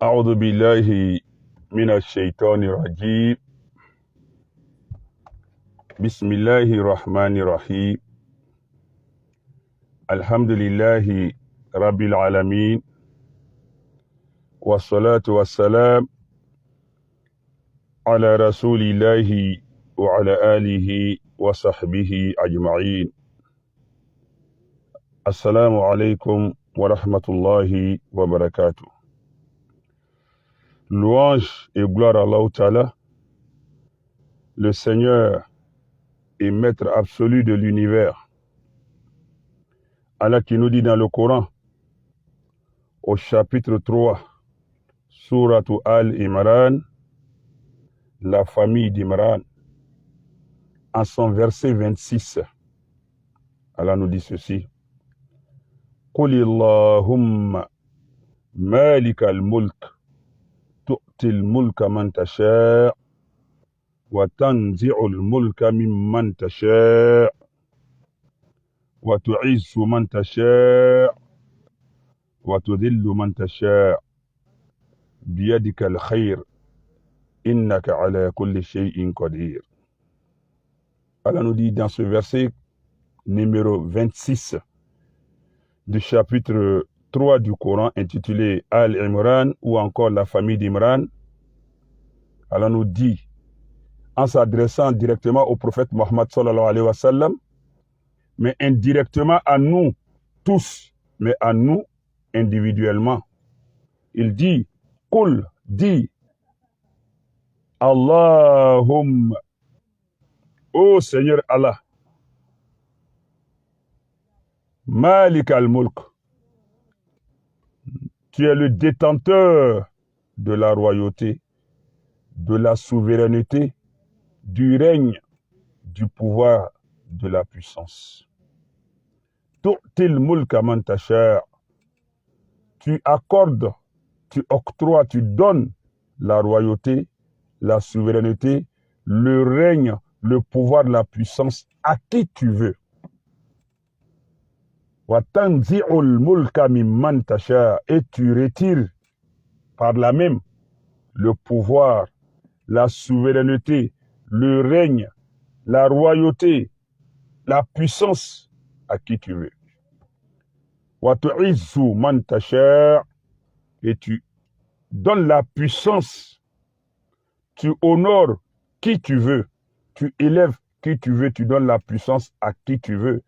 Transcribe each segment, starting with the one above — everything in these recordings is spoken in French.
أعوذ بالله من الشيطان الرجيم بسم الله الرحمن الرحيم الحمد لله رب العالمين والصلاة والسلام على رسول الله وعلى آله وصحبه أجمعين. السلام عليكم ورحمة الله وبركاته. Louange et gloire à Allah Ta'ala, le Seigneur et Maître absolu de l'univers. Allah qui nous dit dans le Coran, au chapitre 3, Sourate Al-Imran, la famille d'Imran, en son verset 26, Allah nous dit ceci. قل اللهم مالك الملك تؤتي الملك من تشاء وتنزع الملك ممن تشاء وتعز من تشاء وتذل من تشاء بيدك الخير إنك على كل شيء قدير. Allah nous dit dans ce verset numéro 26 du chapitre 3 du Coran intitulé Al-Imran ou encore la famille d'Imran, Allah nous dit, en s'adressant directement au prophète Mohammed sallallahu alayhi wa sallam, mais indirectement à nous tous, mais à nous individuellement. Il dit, Qul, dit, Allahumma, ô Seigneur Allah, Malik al-Mulk, tu es le détenteur de la royauté, de la souveraineté, du règne, du pouvoir, de la puissance. Tu'til mulka man tasha', tu accordes, tu octroies, tu donnes la royauté, la souveraineté, le règne, le pouvoir, la puissance à qui tu veux. Wa tanzi'ul mulka mimman tasha', et tu retires par là même le pouvoir, la souveraineté, le règne, la royauté, la puissance à qui tu veux. Wa tu'izzu man tasha', et tu donnes la puissance, tu honores qui tu veux, tu élèves qui tu veux, tu donnes la puissance à qui tu veux.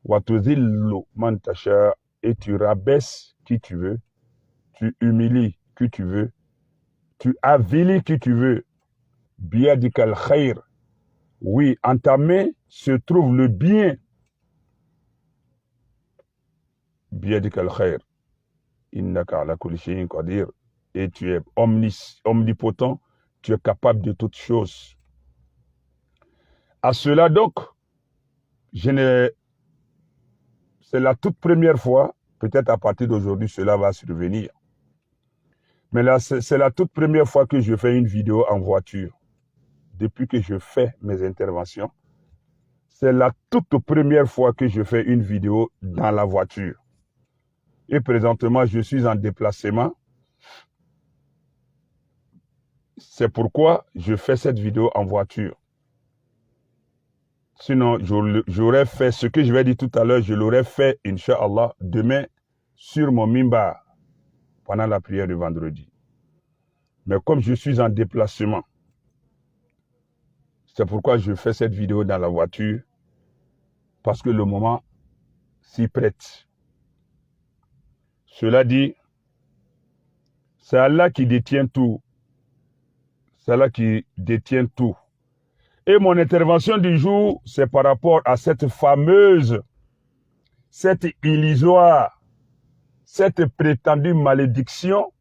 Wa tuzillu man tasha', et tu rabaisses qui tu veux, tu humilies qui tu veux, tu avilis qui tu veux. Biyadikal khair, oui, en ta main se trouve le bien. Biyadikal khair, innaka ala kulli shay'in qadir, et tu es omnipotent, tu es capable de toutes choses. À cela donc, c'est la toute première fois, peut-être à partir d'aujourd'hui cela va survenir, mais là c'est la toute première fois que je fais une vidéo en voiture. Depuis que je fais mes interventions, c'est la toute première fois que je fais une vidéo dans la voiture. Et présentement, je suis en déplacement. C'est pourquoi je fais cette vidéo en voiture. Sinon, j'aurais fait ce que je vais dire tout à l'heure, je l'aurais fait, Inch'Allah, demain, sur mon mimbar, pendant la prière du vendredi. Mais comme je suis en déplacement, c'est pourquoi je fais cette vidéo dans la voiture, parce que le moment s'y prête. Cela dit, c'est Allah qui détient tout. C'est Allah qui détient tout. Et mon intervention du jour, c'est par rapport à cette fameuse, cette illusoire, cette prétendue malédiction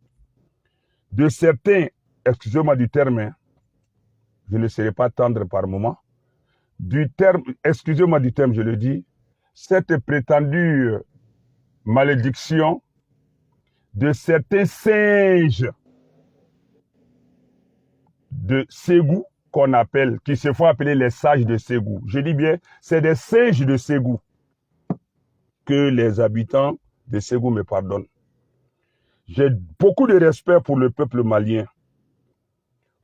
de certains, excusez-moi du terme, hein, je ne serai pas tendre par moment, du terme, excusez-moi du terme, je le dis, cette prétendue malédiction de certains singes de Ségou qu'on appelle, qui se font appeler les sages de Ségou. Je dis bien, c'est des singes de Ségou, que les habitants de Ségou me pardonnent. J'ai beaucoup de respect pour le peuple malien,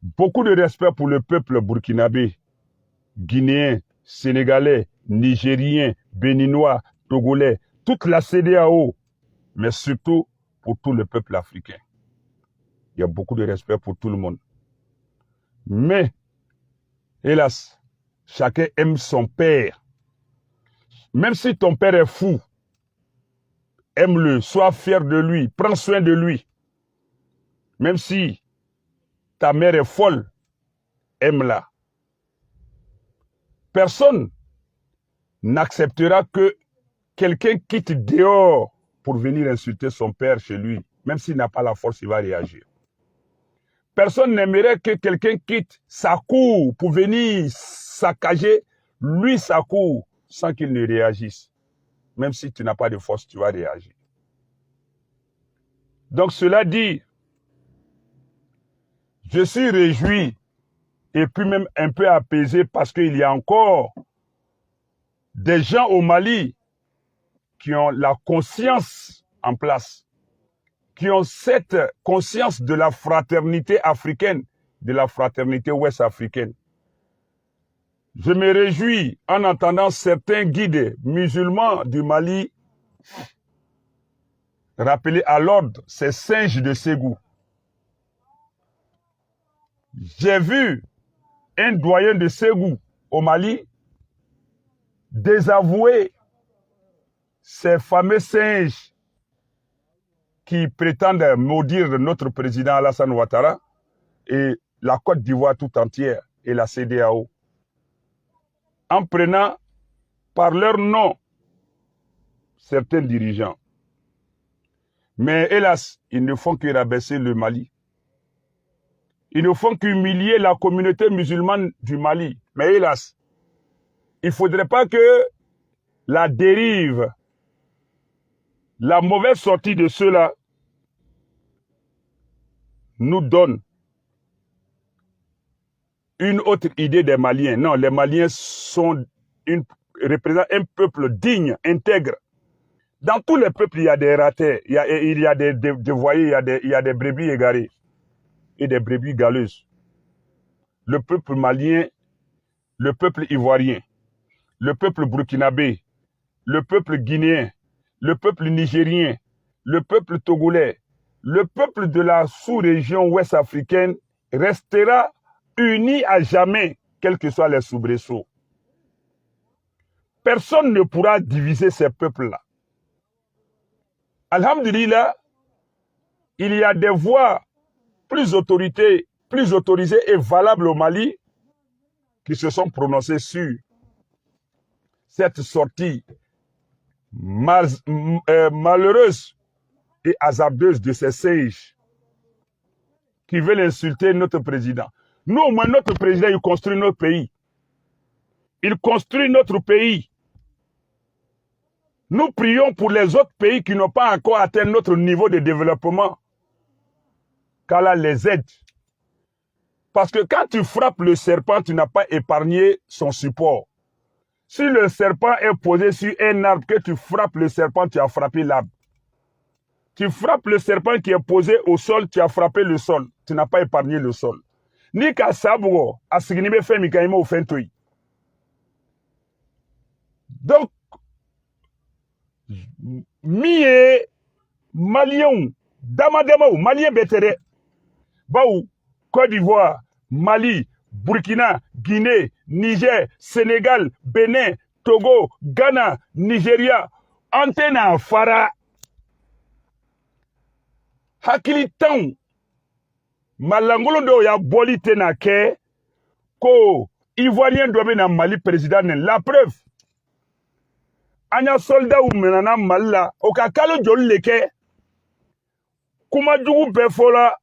beaucoup de respect pour le peuple burkinabé, guinéen, sénégalais, nigérien, béninois, togolais, toute la CEDEAO, mais surtout pour tout le peuple africain. Il y a beaucoup de respect pour tout le monde. Mais, hélas, chacun aime son père. Même si ton père est fou, aime-le, sois fier de lui, prends soin de lui. Même si ta mère est folle, aime-la. Personne n'acceptera que quelqu'un quitte dehors pour venir insulter son père chez lui. Même s'il n'a pas la force, il va réagir. Personne n'aimerait que quelqu'un quitte sa cour pour venir saccager lui sa cour sans qu'il ne réagisse. Même si tu n'as pas de force, tu vas réagir. Donc cela dit, je suis réjoui et puis même un peu apaisé parce qu'il y a encore des gens au Mali qui ont la conscience en place, qui ont cette conscience de la fraternité africaine, de la fraternité ouest-africaine. Je me réjouis en entendant certains guides musulmans du Mali rappeler à l'ordre ces singes de Ségou. J'ai vu un doyen de Ségou au Mali désavouer ces fameux singes qui prétendent maudire notre président Alassane Ouattara et la Côte d'Ivoire tout entière et la CEDEAO, en prenant par leur nom certains dirigeants. Mais hélas, ils ne font que rabaisser le Mali. Ils ne font qu'humilier la communauté musulmane du Mali. Mais hélas, il ne faudrait pas que la dérive, la mauvaise sortie de ceux-là nous donne une autre idée des Maliens. Non, les Maliens représentent un peuple digne, intègre. Dans tous les peuples, il y a des ratés, il y a des voyés, il y a des brebis égarées et des brebis galeuses. Le peuple malien, le peuple ivoirien, le peuple burkinabé, le peuple guinéen, le peuple nigérien, le peuple togolais, le peuple de la sous-région ouest-africaine restera uni à jamais, quels que soient les soubresauts. Personne ne pourra diviser ces peuples-là. Alhamdulillah, il y a des voix plus autorisées et valables au Mali qui se sont prononcées sur cette sortie malheureuse et hasardeuse de ces singes qui veulent insulter notre président. Nous, au moins, notre président, il construit notre pays. Il construit notre pays. Nous prions pour les autres pays qui n'ont pas encore atteint notre niveau de développement, qu'Allah les aide. Parce que quand tu frappes le serpent, tu n'as pas épargné son support. Si le serpent est posé sur un arbre, que tu frappes le serpent, tu as frappé l'arbre. Tu frappes le serpent qui est posé au sol, tu as frappé le sol. Tu n'as pas épargné le sol. Ni ka sabgo, asignibe femi kaimo fentoi. Donc, miye malien, damademo, malien betere. Baou, Côte d'Ivoire, Mali, Burkina, Guinée, Niger, Sénégal, Bénin, Togo, Ghana, Nigeria, antena fara. Hakili tan malangolo do ya boli tena ke ko Ivoirien doit na Mali président. La preuve, anya soldat ou menana Mali o ka kalo jol leke kuma jugu be fola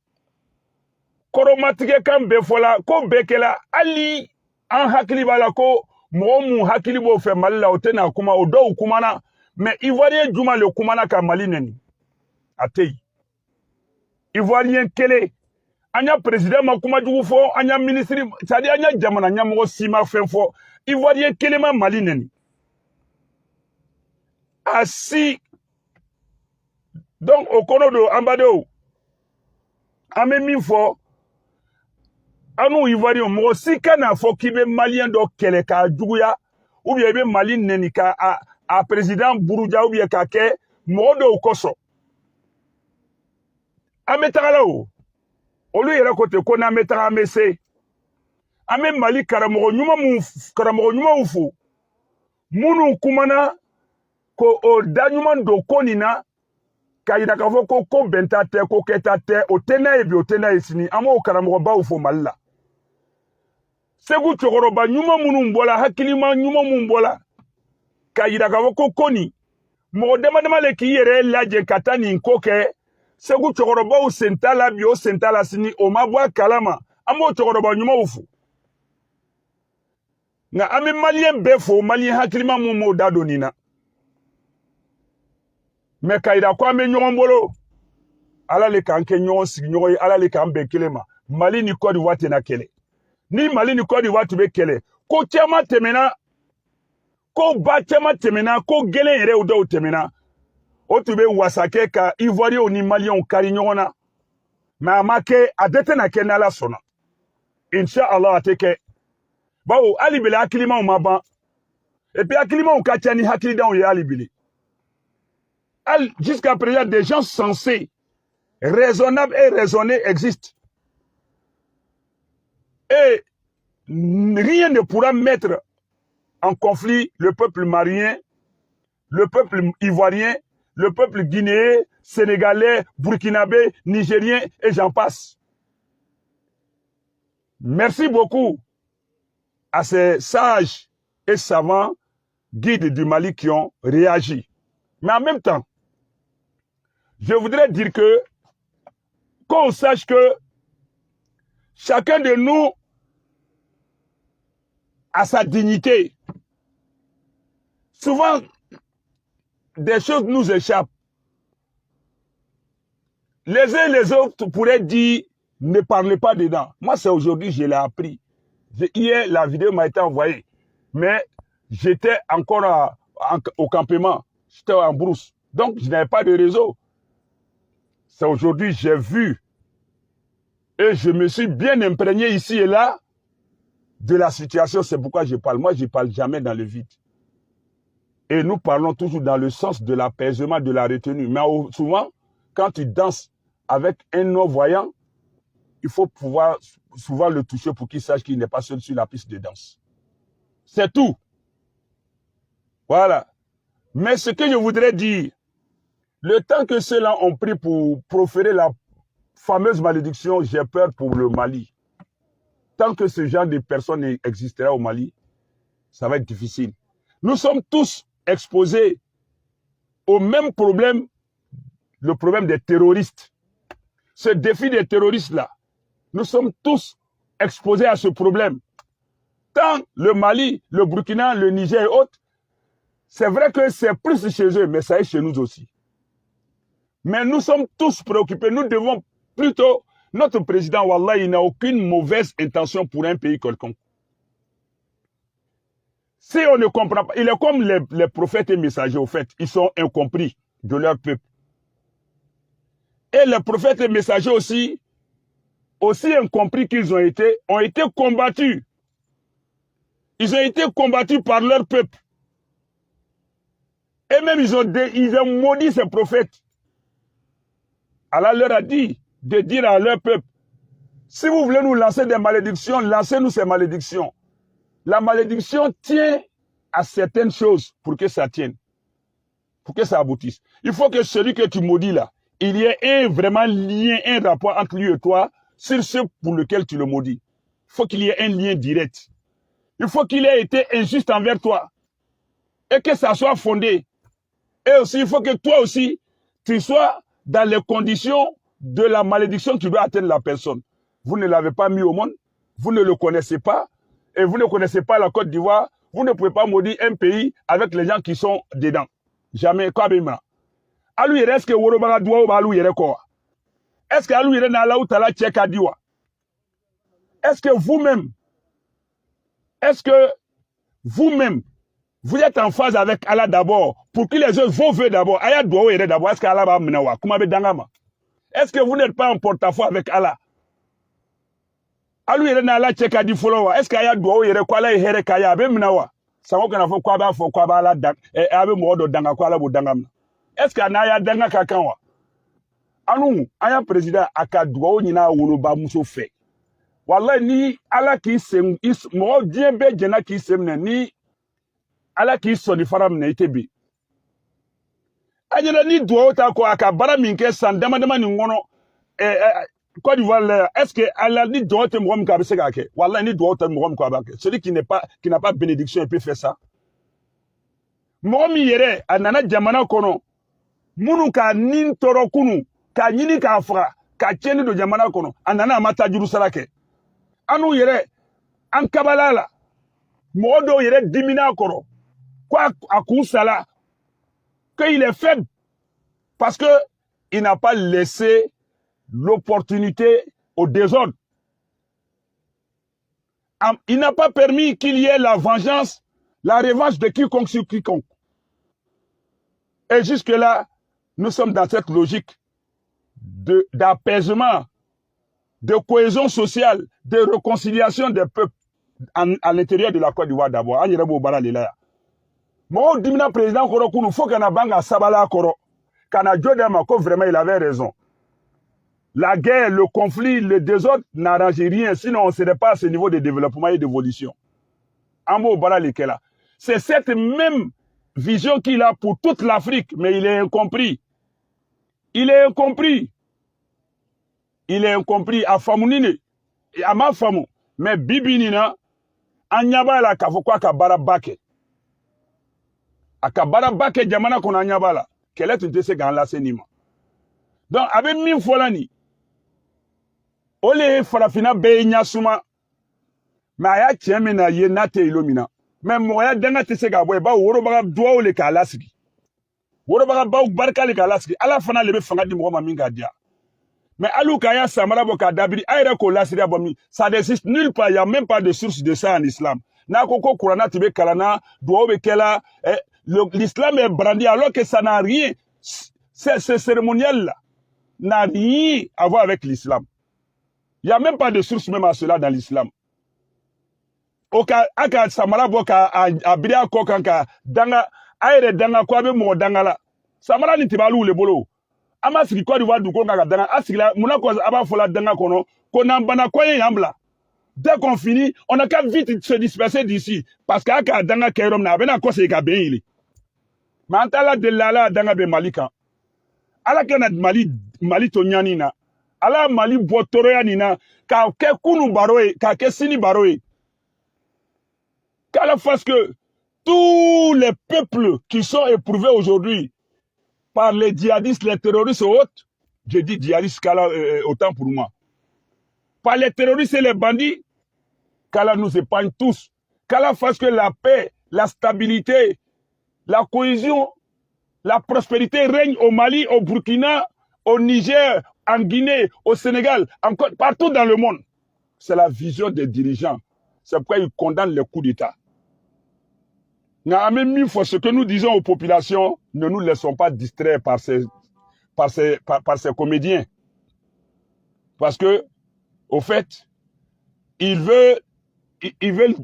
koromatige kan be fola ko bekela ali an hakili bala ko mo mu hakili bo fe Mali la o tena kuma o do kumana mais Ivoirien juma le kumana ka Mali neni atei Ivoirien kele anya président ma kuma jugu fo anya ministre c'est-à-dire anya jamana nyamo sima fen fo Ivoirien kele ma Mali neni asi Donc, au Konodo, Ambado, Amemi Fo, Anou Ivoirien, moi aussi, kana fo qui be malien do keleka djouya, ou bien be malin nenika a président Bouroudia ou bien kake, modo ou koso. Ametara ou, olu yere kote kona ametara amese, ame mali karamogo nyuma ufu, munu kumana, ko o danyuman do konina, ka yira ka fo ko benta te ko keta te o tena ebi o tena esini amo karamogo ba ufo malla segu chokoroba nyuma munu mbola hakilima nyuma mumbola ka yira ka fo ko koni mo dema le ki yere laje katani nkoke segu chokoroba o sentala bi o sentala sini o mabwa kalama amo chokoroba nyuma ufu nga ami malien befo malien hakilima mumo dadonina mais kayida kwa me nyongolo ala le kanke nyon sig nyoy ala le kan be kelema Mali ni Côte d'Ivoire tena kele ni Mali ni Côte d'Ivoire tube kele ko chema temena ko ba chema temena ko gelen yere o do temena o tube wasake ka Ivoire oni Malien kari nyona ma make adete na kenala sona inshallah ateke bawo ali bele akilima o maba et puis akilima o ka tiani hakili dan o ya ali bele jusqu'à présent des gens sensés raisonnables et raisonnés existent. Et rien ne pourra mettre en conflit le peuple malien, le peuple ivoirien, le peuple guinéen, sénégalais, burkinabé, nigérien et j'en passe. Merci beaucoup à ces sages et savants guides du Mali qui ont réagi. Mais en même temps, je voudrais dire que qu'on sache que chacun de nous a sa dignité. Souvent, des choses nous échappent. Les uns et les autres pourraient dire, ne parlez pas dedans. Moi, c'est aujourd'hui, je l'ai appris. Hier, la vidéo m'a été envoyée. Mais j'étais encore au campement. J'étais en brousse. Donc, je n'avais pas de réseau. C'est aujourd'hui, j'ai vu. Et je me suis bien imprégné ici et là de la situation. C'est pourquoi je parle. Moi, je ne parle jamais dans le vide. Et nous parlons toujours dans le sens de l'apaisement, de la retenue. Mais souvent, quand tu danses avec un non-voyant, il faut pouvoir souvent le toucher pour qu'il sache qu'il n'est pas seul sur la piste de danse. C'est tout. Voilà. Mais ce que je voudrais dire, le temps que ceux-là ont pris pour proférer la fameuse malédiction, j'ai peur pour le Mali. Tant que ce genre de personnes existera au Mali, ça va être difficile. Nous sommes tous exposés au même problème, le problème des terroristes. Ce défi des terroristes-là, nous sommes tous exposés à ce problème. Tant le Mali, le Burkina, le Niger et autres, c'est vrai que c'est plus chez eux, mais ça est chez nous aussi. Mais nous sommes tous préoccupés. Nous devons plutôt... Notre président, Wallah, il n'a aucune mauvaise intention pour un pays quelconque. Si on ne comprend pas... Il est comme les prophètes et messagers, au fait. Ils sont incompris de leur peuple. Et les prophètes et messagers aussi incompris qu'ils ont été combattus. Ils ont été combattus par leur peuple. Et même ils ont maudit ces prophètes. Allah leur a dit de dire à leur peuple, si vous voulez nous lancer des malédictions, lancez-nous ces malédictions. La malédiction tient à certaines choses pour que ça tienne, pour que ça aboutisse. Il faut que celui que tu maudis là, il y ait vraiment lien, un rapport entre lui et toi sur ce pour lequel tu le maudis. Il faut qu'il y ait un lien direct. Il faut qu'il ait été injuste envers toi et que ça soit fondé. Et aussi, il faut que toi aussi, tu sois dans les conditions de la malédiction qui doit atteindre la personne. Vous ne l'avez pas mis au monde, vous ne le connaissez pas, et vous ne connaissez pas la Côte d'Ivoire, vous ne pouvez pas maudire un pays avec les gens qui sont dedans. Jamais. Est-ce que Worobaga doit ou Alou yere quoi? Est-ce que Alou yere na la ou tala tcheka diwa? Est-ce que vous-même, Vous êtes en phase avec Allah d'abord. Pour que les autres vont d'abord. Aya doit y d'abord. Est-ce qu'Allah va menawa? Est-ce que vous n'êtes pas en porte-à-faux avec Allah? Alu yere na Allah check adi follow. Est-ce qu'Aya doit y quoi la here kaya abe menawa? Sango kana fo kwa ba la dak abe mo do danga kwa la bo danga. Est-ce que na ya danga kakanwa? Anu aya président aka doit nyina wolo ba muso fe. Wallahi ni Allah ki sem mo dien be jena ki sem ni ala ki soni faram na itebi ajela ni duo ta ko aka bara minke san dama ni ngono Côte d'Ivoire est-ce que ala ni duo te mo ka be se ka ke wallahi ni duo te mo ko ba ke celui qui n'a pas bénédiction il peut faire ça mo mi yere anana jamana kono munu ka nin toro kunu ka nyini ka fra ka cheni do jamana kono anana mata juru sarake anu yere an kabalala mo do yere dimina koro quoi à Koussala, qu'il est faible parce que il n'a pas laissé l'opportunité au désordre. Il n'a pas permis qu'il y ait la vengeance, la revanche de quiconque sur quiconque. Et jusque-là, nous sommes dans cette logique d'apaisement, de cohésion sociale, de réconciliation des peuples à l'intérieur de la Côte d'Ivoire d'abord. Mon dimina président koro kunu faut qu'on a banga sabala koro kana jodema ko vraiment il avait raison. La guerre, le conflit, le désordre n'arrange rien sinon on serait pas à ce niveau de développement et d'évolution. Ambo bala lekela. C'est cette même vision qu'il a pour toute l'Afrique mais il est incompris. Il est incompris. Il est incompris à Famounine à ma famu mais bibinina anyaba la kafokwa ka barabake. Akabara bake jamana kona nyabala kele tunte se gan la senima donc avec min folani ole farafina be nyasuma ma ya chemina ye nate ilomina mais moya danga te se ga boy ba woro baga duwa ole ka lasigi woro baga ba barka le ka lasigi ala fana le be fanga di mo ma minga dia mais alou ka ya samara bo ka dabiri ayra ko lasiri abomi ça n'existe nulle part, il y a même pas de source de ça en islam na koko kurana tibe kalana duwa be kela l'islam est brandi alors que ça n'a rien. Ce cérémonial-là n'a rien à voir avec l'islam. Il n'y a même pas de source même à cela dans l'islam. Oka aka samara boka abria kokanka danga aire danga kwa be mo danga la. Samara ni tibalu le bolo. Ama siki Côte d'Ivoire du konga danga asikila muna ko aba fola danga kono kona bana koye yambla. Dès qu'on finit, on n'a qu'à vite se disperser d'ici parce qu'aka danga kairom na bena ko se ka beili. Mantala de lala danga be malika ala kana mali to nyanina ala mali botoro ya nina ka ke kunu baroe ka ke sini baroe qu'à la face que tous les peuples qui sont éprouvés aujourd'hui par les djihadistes, les terroristes et autres, je dis djihadistes autant pour moi, par les terroristes et les bandits, qu'Allah nous épargne tous, qu'à la face que la paix, la stabilité, la cohésion, la prospérité règne au Mali, au Burkina, au Niger, en Guinée, au Sénégal, encore partout dans le monde. C'est la vision des dirigeants. C'est pourquoi ils condamnent les coups d'État. Même fois, ce que nous disons aux populations, ne nous laissons pas distraire par ces comédiens. Parce que, au fait, ils veulent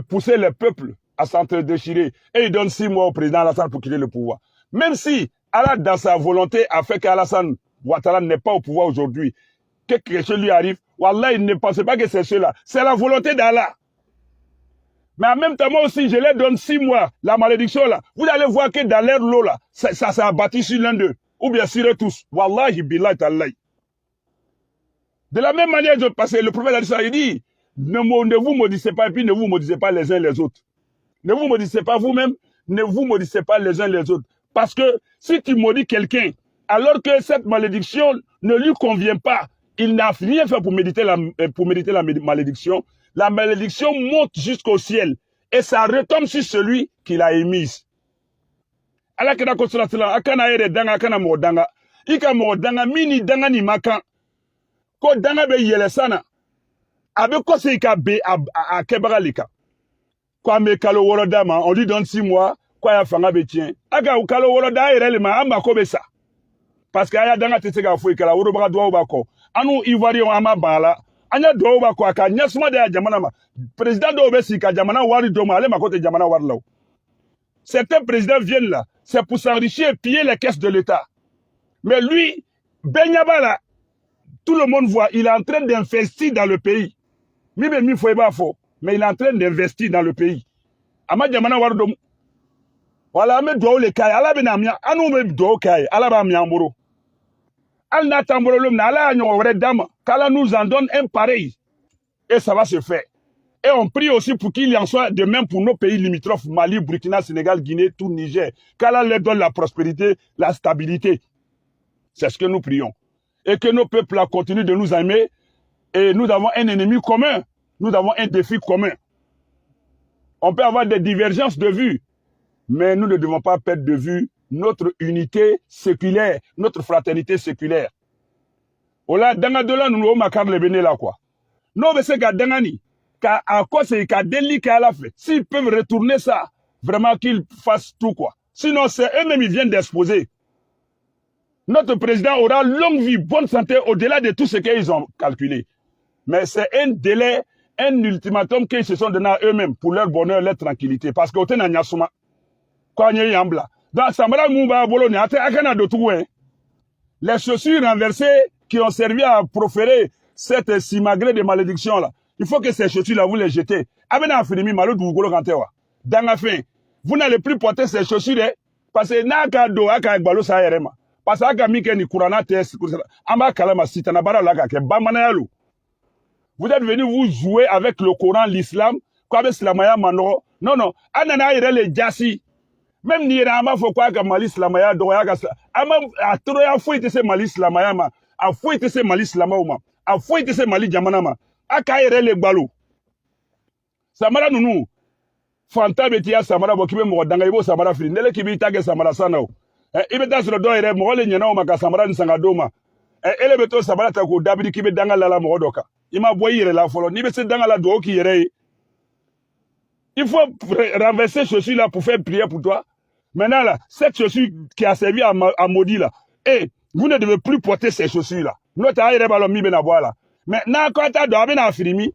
pousser le peuple à s'entre-déchirer. Et ils donnent 6 mois au président Alassane pour quitter le pouvoir. Même si Allah, dans sa volonté, a fait qu'Alassane Ouattara n'est pas au pouvoir aujourd'hui, que quelque chose lui arrive, Wallah, il ne pensait pas que c'est cela. C'est la volonté d'Allah. Mais en même temps, moi aussi, je leur donne 6 mois, la malédiction là. Vous allez voir que dans l'air l'eau là, ça s'est abattu sur l'un d'eux. Ou bien sur eux tous. Wallahi billahi tallahi. De la même manière, parce que le prophète il dit, ne vous maudissez pas et puis ne vous maudissez pas les uns les autres. Ne vous maudissez pas vous-même, ne vous maudissez pas les uns les autres. Parce que si tu maudis quelqu'un, alors que cette malédiction ne lui convient pas, il n'a rien fait pour mériter la malédiction. La malédiction monte jusqu'au ciel et ça retombe sur celui qui l'a émise. Allah kena konsulatila akana ere danga akana mo danga ika mo danga mini danga ni makan ko danga be yele sana abe ko se ka be a kebaga lika Quoi, mais Kalo Wolodama, on lui donne 6 mois, quoi, il y a Fanga Betien. Aga, ou Kalo Woloda, il est ma amba comme ça. Parce qu'il y a dans la tête de Fouika, ou Roba Douabako. Anou, Ivoirion, Ama Bala, Anya Douabako, Aka, Nyasma de Jamanama. Président d'Obesi, Jamana Wari Doma, allez, ma côté Jamana Warlaw. Certains présidents viennent là, c'est pour s'enrichir et piller les caisses de l'État. Mais lui, Benyabala, tout le monde voit, il est en train d'investir dans le pays. Mais il est en train d'investir dans le pays. Ama Jamana Wardom. Voilà, mais doit les cailles, ala benamia, anou me doit cailles, ala bamiamoro. Al natambolo l'homme, ala agnon vrai dame, qu'Allah nous en donne un pareil. Et ça va se faire. Et on prie aussi pour qu'il y en soit de même pour nos pays limitrophes, Mali, Burkina, Sénégal, Guinée, tout Niger. Qu'Allah leur donne la prospérité, la stabilité. C'est ce que nous prions. Et que nos peuples continuent de nous aimer. Et nous avons un ennemi commun. Nous avons un défi commun. On peut avoir des divergences de vues. Mais nous ne devons pas perdre de vue notre unité séculaire, notre fraternité séculaire. Ola, danga dola nous avons makar le béné là quoi. Non, mais c'est qu'à dangani, qu'à cause c'est qu'à déli qu'à la fait. S'ils peuvent retourner ça, vraiment qu'ils fassent tout quoi. Sinon, c'est eux-mêmes ils viennent d'exposer. Notre président aura longue vie, bonne santé au-delà de tout ce qu'ils ont calculé. Mais c'est un délai, un ultimatum qu'ils se sont donné à eux-mêmes pour leur bonheur, leur tranquillité. Parce qu'au Téna Nyasuma, donc, Samara Mouba Bologna, les chaussures renversées qui ont servi à proférer cette simagrée de malédiction là. Il faut que ces chaussures là, vous les jetez. Dans la fin, vous n'allez plus porter ces chaussures parce que naka do aka gbalo sa yerema. Parce que aka mike ni kurana test amba kalama sitana bara laka ke bamana yalo. Vous êtes venus vous jouer avec le Coran, l'islam, comme islamaya mano. Non non, anana yere le jasi. Même ni rama faut quoi que Mali Islamaya doya ka ama a troya foi te se Mali Islamaya ma a foi te se Mali Islamama a foi te se Mali jamana ma aka yere le gbalo samara nunu fanta betia samara bo kibe mo danga ibo samara firi nele kibi tage samara sana o ibe ta soro do yere mo le nyana o maka samara nsanga doma ele beto samara ta ko dabidi kibe danga la mo doka ima boy yere la folo ni be se danga la do ki yere. Il faut renverser ceci là pour faire prière pour toi. Maintenant, là, cette chaussure qui a servi à maudit, là, et vous ne devez plus porter ces chaussures-là. Notre aïe ballon mi benabois là. Maintenant, quand tu as dormi dans Firimi,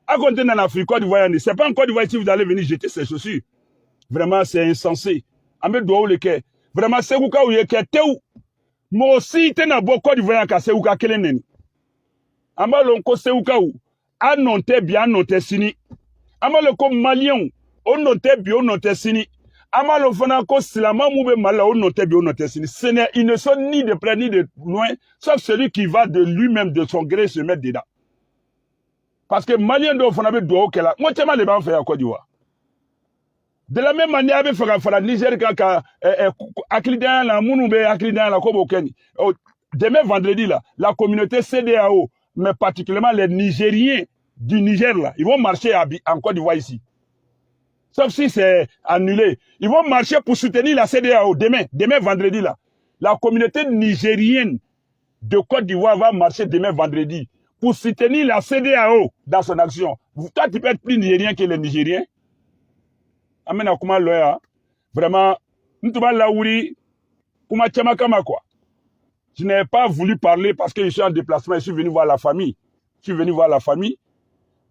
à côté dans l'Afrique, Côte d'Ivoire, c'est pas en Côte d'Ivoire si vous allez venir jeter ces chaussures. Vraiment, c'est insensé. Ahmed doit le quai. Vraiment, c'est où il y a où. Moi aussi, tu n'as pas Côte d'Ivoire qu'à c'est où qu'à quel ennemi. Amba l'onko c'est où où. Annonté bien, annonté sini. Amba le comme malien. On notait bien, on notait sini. Amalo Fanako, Silama Moube Mala, on notait bien, on notait sini. Ils ne sont ni de près ni de loin, sauf celui qui va de lui-même, de son gré, se mettre dedans. Parce que malien doit faire doigt qu'elle a. Moi, tu m'as les bancs fait à Côte d'Ivoire. De la même manière, avec la Niger, quand Aklidan, la Mounoube, Aklidan, la Kobo Keni. Demain, vendredi, là, la communauté CDAO, mais particulièrement les Nigériens du Niger, là, ils vont marcher en Côte d'Ivoire ici. Sauf si c'est annulé. Ils vont marcher pour soutenir la CEDEAO demain vendredi là. La communauté nigérienne de Côte d'Ivoire va marcher demain vendredi pour soutenir la CEDEAO dans son action. Toi, tu peux être plus nigérien que les Nigériens. Amen à Kuma Loya. Vraiment, nous sommes là où Kuma Tchamakama quoi. Je n'ai pas voulu parler parce que je suis en déplacement, je suis venu voir la famille.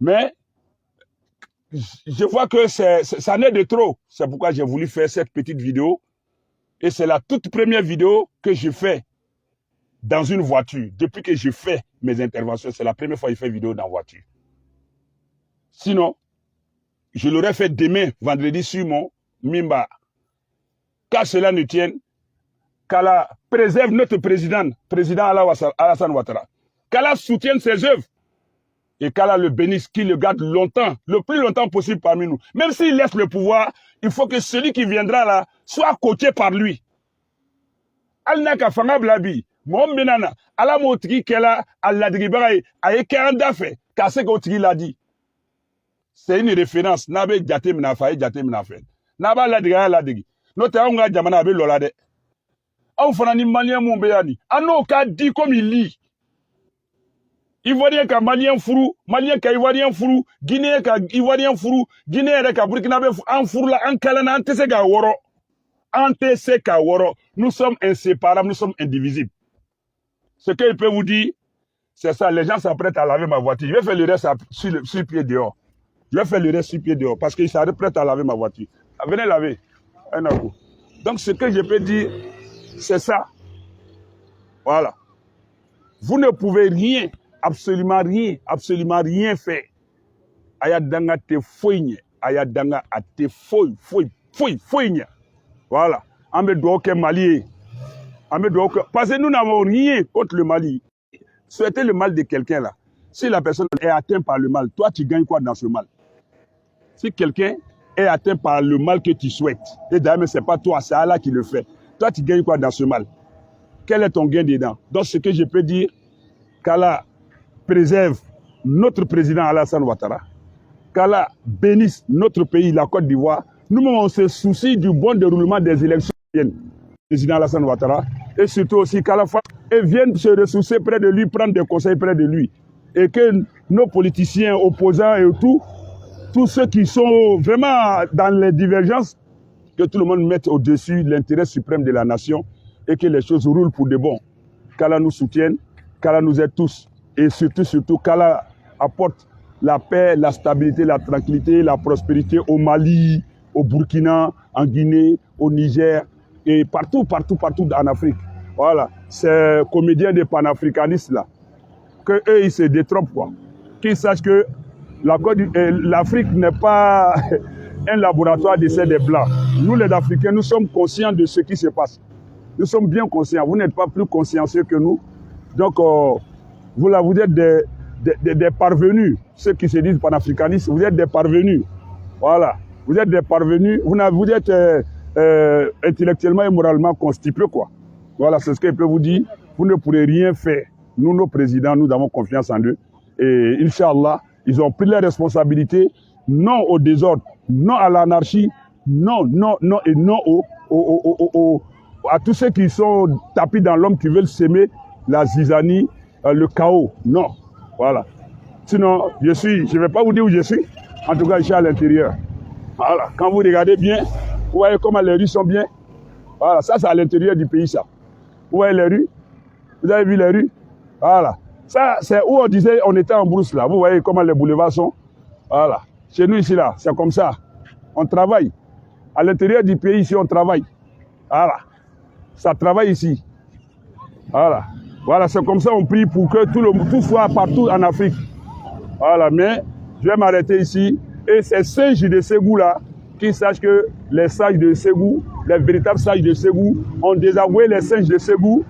Mais je vois que ça n'est de trop. C'est pourquoi j'ai voulu faire cette petite vidéo. Et c'est la toute première vidéo que je fais dans une voiture. Depuis que je fais mes interventions, c'est la première fois que je fais vidéo dans la voiture. Sinon, je l'aurais fait demain, vendredi, sur mon Mimba. Qu'à cela ne tienne, qu'Allah préserve notre président Alassane Ouattara. Qu'Allah soutienne ses œuvres. Et qu'Allah le bénisse, qu'il le garde longtemps, le plus longtemps possible parmi nous. Même s'il laisse le pouvoir, il faut que celui qui viendra là soit coaché par lui. Al-Naka Fanga Blabi, Mom Benana, Ala Motri Kela, Al-Ladribaraï, Aye Keranda fait, Kase Kotri l'a dit. C'est une référence. Nabe Djate Minafaye, Djate Minafaye. Naba Ladribaraï Ladri. Notre Aonga Djamana Abe Lolade. On fera ni malien Moubéani. Ano ka dit comme il lit. Ivoirien ka Malien furu, Malien ka Ivoirien furu, Guinéen ka Ivoirien furu, Guinéen ka Burkinabé furu, en furu la, en kalana, en tese ka woro. En tese ka woro. Nous sommes inséparables, nous sommes indivisibles. Ce qu'il peut vous dire, c'est ça. Les gens s'apprêtent à laver ma voiture. Je vais faire le reste sur pied dehors. Je vais faire le reste sur pied dehors parce qu'ils s'apprêtent à laver ma voiture. Venez laver. Un coup. Donc ce que je peux dire, c'est ça. Voilà. Vous ne pouvez rien, absolument rien faire. Ayadanga te foigne, ayadanga a te foigne. Voilà. Ambe doke Mali. Parce que nous n'avons rien contre le Mali. Souhaiter le mal de quelqu'un là. Si la personne est atteinte par le mal, toi tu gagnes quoi dans ce mal? Si quelqu'un est atteint par le mal que tu souhaites, et d'ailleurs ce n'est pas toi, c'est Allah qui le fait. Toi tu gagnes quoi dans ce mal? Quel est ton gain dedans? Donc ce que je peux dire, qu'Allah préserve notre président Alassane Ouattara, qu'Allah bénisse notre pays, la Côte d'Ivoire. Nous-mêmes, on se soucie du bon déroulement des élections. Président Alassane Ouattara, et surtout aussi qu'Allah vienne se ressourcer près de lui, prendre des conseils près de lui. Et que nos politiciens, opposants et tout, tous ceux qui sont vraiment dans les divergences, que tout le monde mette au-dessus l'intérêt suprême de la nation et que les choses roulent pour de bon. Qu'Allah nous soutienne, qu'Allah nous aide tous. Et surtout, qu'Allah apporte la paix, la stabilité, la tranquillité, la prospérité au Mali, au Burkina, en Guinée, au Niger et partout en Afrique. Voilà, ces comédiens des panafricanistes là, que eux ils se détrompent quoi. Qu'ils sachent que l'Afrique n'est pas un laboratoire d'essai des Blancs. Nous les Africains, nous sommes conscients de ce qui se passe. Nous sommes bien conscients. Vous n'êtes pas plus consciencieux que nous. Donc, vous êtes des parvenus. Ceux qui se disent panafricanistes, vous êtes des parvenus. Voilà. Vous êtes des parvenus. Vous êtes intellectuellement et moralement constipés, quoi. Voilà, c'est ce que je peux vous dire. Vous ne pourrez rien faire. Nous, nos présidents, nous avons confiance en eux. Et Inch'Allah, ils ont pris leurs responsabilités. Non au désordre, non à l'anarchie, non à tous ceux qui sont tapis dans l'homme, qui veulent s'aimer la zizanie, le chaos. Non. Voilà. Sinon, je ne vais pas vous dire où je suis. En tout cas, je suis à l'intérieur. Voilà. Quand vous regardez bien, vous voyez comment les rues sont bien. Voilà. Ça, c'est à l'intérieur du pays, ça. Vous voyez les rues? Vous avez vu les rues? Voilà. Ça, c'est où on disait on était en brousse, là. Vous voyez comment les boulevards sont? Voilà. Chez nous, ici, là, c'est comme ça. On travaille. À l'intérieur du pays, ici, on travaille. Voilà. Ça travaille ici. Voilà. Voilà, c'est comme ça on prie pour que tout soit partout en Afrique. Voilà, mais je vais m'arrêter ici. Et ces sages de Ségou là, qui sachent que les sages de Ségou, les véritables sages de Ségou, ont désavoué les singes de Ségou.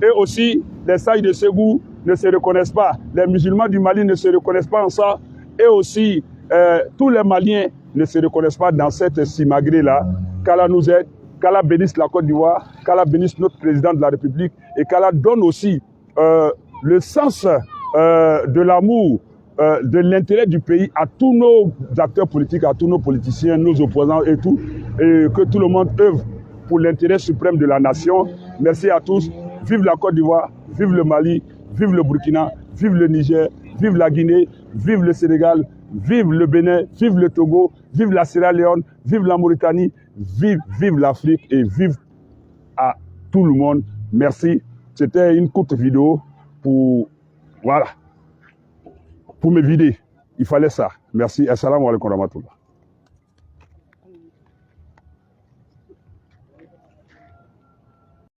Et aussi, les sages de Ségou ne se reconnaissent pas. Les musulmans du Mali ne se reconnaissent pas en ça. Et aussi, tous les Maliens ne se reconnaissent pas dans cette simagrée là. Qu'Allah nous aide. Qu'Allah bénisse la Côte d'Ivoire, qu'Allah bénisse notre président de la République et qu'Allah donne aussi le sens de l'amour, de l'intérêt du pays à tous nos acteurs politiques, à tous nos politiciens, nos opposants et tout, et que tout le monde œuvre pour l'intérêt suprême de la nation. Merci à tous. Vive la Côte d'Ivoire, vive le Mali, vive le Burkina, vive le Niger, vive la Guinée, vive le Sénégal, vive le Bénin, vive le Togo, vive la Sierra Leone, vive la Mauritanie, vive l'Afrique et vive à tout le monde. Merci. C'était une courte vidéo pour me vider. Il fallait ça. Merci. Assalamu alaikum wa rahmatullah.